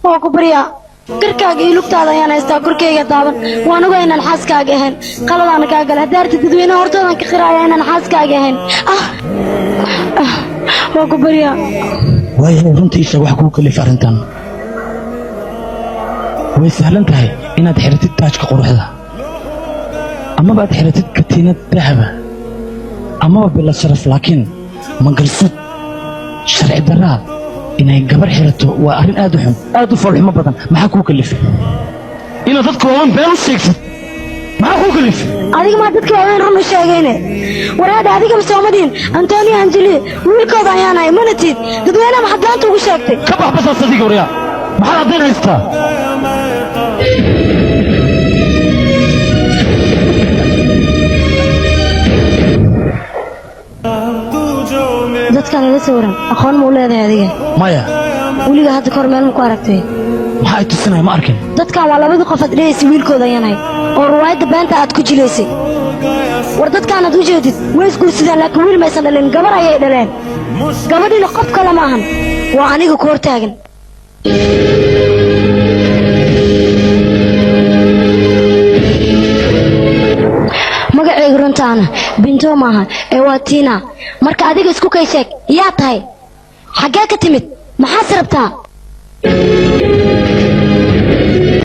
وكبريا كركاج يلوك هذا يعني استاكركي طابا وأنا وين الحاس كاجهن قالوا أنا كاجل هدارت تدوين هرتنا كخرايا أنا الحاس كاجهن وكبريا وايه runtii isha wax ku kale farantan way sahlan tahay inaad xirtid taajka quruxda ama baad xirtid katiinad dahaba ama bila sharaf laakiin mangalsad sharci daraa inay gabar xirato waa arin aad u falxumo badan maxaa ku kalifay inaad dadka waan been u sheegtid maxaa ku kalifay adiga ma dadka waan run sheegayne waraad adiga Soomaaliin Antonio Angeli wiilkooda ayaan ay manatid dadweynaha maxadaanta ugu sheegtay ka bax bas adiga wariya maxaa aad haystaa dadkan la sawran aqoon ma u leedahay adiga maya waliga hadda kor meel ku aragtay maxay tusinay ma arkin dadkan waa labadii qof adreesay wiilkooda ayaan ay oo ruwaayada beenta aad ku jileysay war dadkan aad u jeedid way isguursadeen laakiin wiil ma aysan dhalin gabar ayay dhaleen gabadhina qof kale ma ahan waa aniga ku hortaagan magacaygu runtaana binto maaha ee waa Tina marka adiga isku kay sheeg yaa tahay xagee ka timid maxaa rabtaa